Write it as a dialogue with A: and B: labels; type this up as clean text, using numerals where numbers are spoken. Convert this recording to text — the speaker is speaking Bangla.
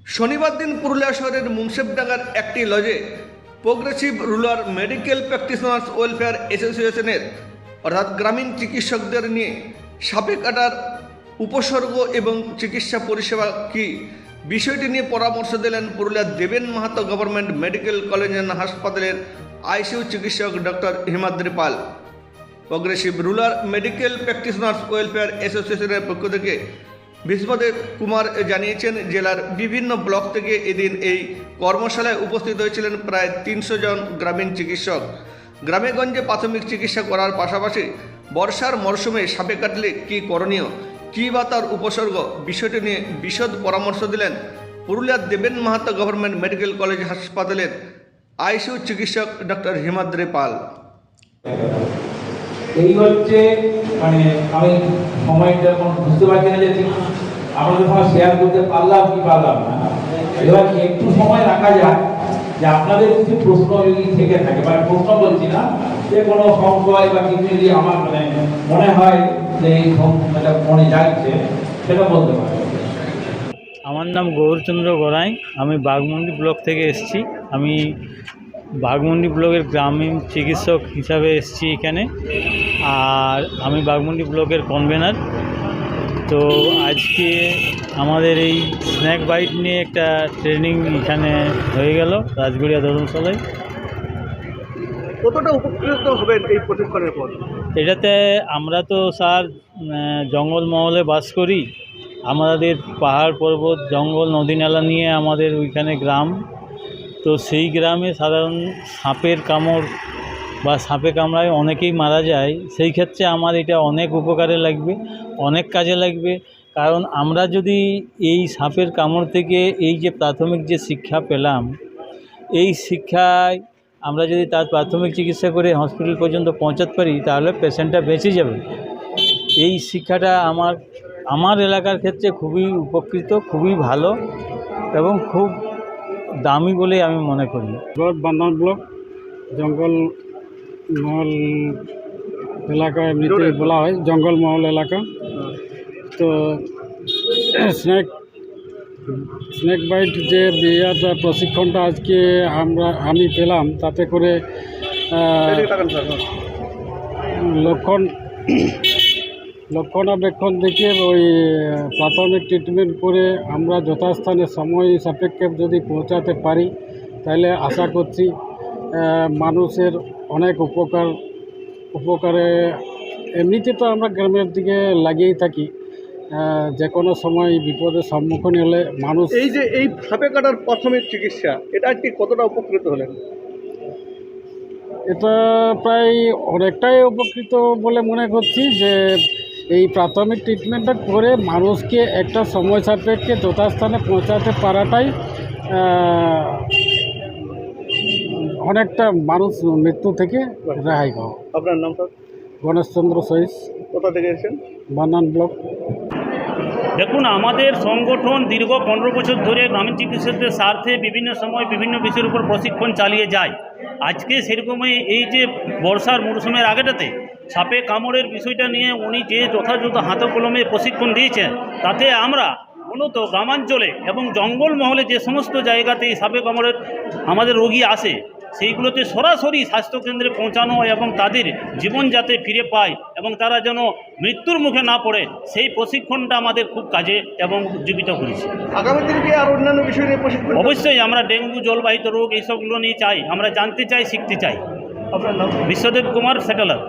A: শনিবার দিন পুরুলিয়া শহরের মুন্সেফডাঙ্গার একটি লজে progressive rural medical practitioners welfare অ্যাসোসিয়েশনের অর্থাৎ গ্রামীণ চিকিৎসকদের নিয়ে সাপে কাটার উপসর্গ এবং চিকিৎসা পরিষেবা কী বিষয়টি নিয়ে পরামর্শ দিলেন পুরুলিয়ার Deben Mahato government medical college and হাসপাতালের আইসিইউ চিকিৎসক doctor Himadri Pal. Progressive rural medical practitioners welfare অ্যাসোসিয়েশনের পক্ষ থেকে বিশ্বদেব কুমার জানিয়েছেন, জেলার বিভিন্ন ব্লক থেকে এদিন এই কর্মশালায় উপস্থিত হয়েছিলেন প্রায় 300 জন গ্রামীণ চিকিৎসক। গ্রামেগঞ্জে প্রাথমিক চিকিৎসা করার পাশাপাশি বর্ষার মরশুমে সাপে কাটলে কী করণীয়, কী বা তার উপসর্গ বিষয়টি নিয়ে বিশদ পরামর্শ দিলেন পুরুলিয়ার Deben Mahato government medical college হাসপাতালের আইসিইউ চিকিৎসক ডক্টর হিমাদ্রি পাল।
B: এই হচ্ছে মানে আমি সময়টা বুঝতে পারছি না যে ঠিক আপনাদের সঙ্গে শেয়ার করতে পারলাম কি পারলাম না। এবার একটু সময় রাখা যায় যে আপনাদের কিছু প্রশ্ন যদি থেকে থাকে, মানে প্রশ্ন বলছি না, যে কোনো সংশয় বা কিছু যদি আমার মনে হয় যে এই এটা মনে যাচ্ছে সেটা বলতে পারি।
C: আমার নাম গৌরচন্দ্র গড়াই, আমি বাঘমুন্ডি ব্লক থেকে এসেছি। আমি বাঘমুন্ডি ব্লকের গ্রামীণ চিকিৎসক হিসাবে এসেছি এখানে, আর আমি বাঘমুন্ডি ব্লকের কনভেনার। তো আজকে আমাদের এই স্নেক বাইট নিয়ে একটা ট্রেনিং এখানে হয়ে গেল রাজগড়িয়া ধর্মশালায়।
A: কতটা উপকৃত হবেন এই প্রশিক্ষণের পর?
C: এটাতে আমরা তো স্যার জঙ্গলমহলে বাস করি, আমাদের পাহাড় পর্বত জঙ্গল নদী নালা নিয়ে আমাদের ওইখানে গ্রাম। তো সেই গ্রামে সাধারণ সাপের কামড় বা সাপে কামড়ায় অনেকেই মারা যায়। সেই ক্ষেত্রে আমার এটা অনেক উপকারে লাগবে, অনেক কাজে লাগবে। কারণ আমরা যদি এই সাপের কামড় থেকে এই যে প্রাথমিক যে শিক্ষা পেলাম, এই শিক্ষায় আমরা যদি তার প্রাথমিক চিকিৎসা করে হসপিটাল পর্যন্ত পৌঁছাতে পারি, তাহলে পেশেন্টটা বেঁচে যাবে। এই শিক্ষাটা আমার এলাকার ক্ষেত্রে খুবই উপকৃত, খুবই ভালো এবং খুব দামি বলে আমি মনে করি।
D: বান্দান ব্লক জঙ্গলমহল এলাকা, এমনিতে বলা হয় জঙ্গলমহল এলাকা। তো স্নেক বাইট যে বিয়াটা প্রশিক্ষণটা আজকে আমি পেলাম, তাতে করে লক্ষণাবেক্ষণ দেখে ওই প্রাথমিক ট্রিটমেন্ট করে আমরা যথাস্থানে সময় সাপেক্ষে যদি পৌঁছাতে পারি, তাহলে আশা করছি মানুষের অনেক উপকারে। এমনিতে তো আমরা গ্রামের দিকে লাগিয়েই থাকি, যে কোনো সময় বিপদের সম্মুখীন হলে মানুষ।
A: এই যে এই সাপে কাটার প্রাথমিক চিকিৎসা, এটা কি কতটা উপকৃত হলেন?
D: এটা প্রায় অনেকটাই উপকৃত বলে মনে করছি, যে এই প্রাথমিক ট্রিটমেন্টটা করে মানুষকে একটা সময় সাপেক্ষে যথাস্থানে পৌঁছাতে পারাটাই অনেকটা মানুষ মৃত্যু থেকে রেহাই পাওয়া।
A: আপনার নাম স্যার?
D: গণেশচন্দ্র সহিস।
A: কোথা থেকে এসেছেন?
D: বান্দান ব্লক।
E: দেখুন, আমাদের সংগঠন দীর্ঘ 15 বছর ধরে গ্রামীণ চিকিৎসকদের স্বার্থে বিভিন্ন সময় বিভিন্ন বিষয়ের উপর প্রশিক্ষণ চালিয়ে যায়। আজকে সেরকমই এই যে বর্ষার মরশুমের আগেটাতে সাপে কামড়ের বিষয়টা নিয়ে উনি যে যথাযথ হাতে কলমে প্রশিক্ষণ দিয়েছেন, তাতে আমরা মূলত গ্রামাঞ্চলে এবং জঙ্গলমহলে যে সমস্ত জায়গাতে এই সাপে কামড়ের আমাদের রোগী আসে, সেইগুলোতে সরাসরি স্বাস্থ্যকেন্দ্রে পৌঁছানো এবং তাদের জীবন যাতে ফিরে পায় এবং তারা যেন মৃত্যুর মুখে না পড়ে, সেই প্রশিক্ষণটা আমাদের খুব কাজে এবং উজ্জীবিত করেছে।
A: আগামী দিনে কি আর অন্যান্য বিষয় নিয়ে প্রশিক্ষণ?
E: অবশ্যই আমরা ডেঙ্গু, জলবাহিত রোগ এইসবগুলো নিয়ে চাই, আমরা জানতে চাই, শিখতে চাই।
A: আপনার নাম?
E: বিশ্বদেব কুমার, সেটেলার।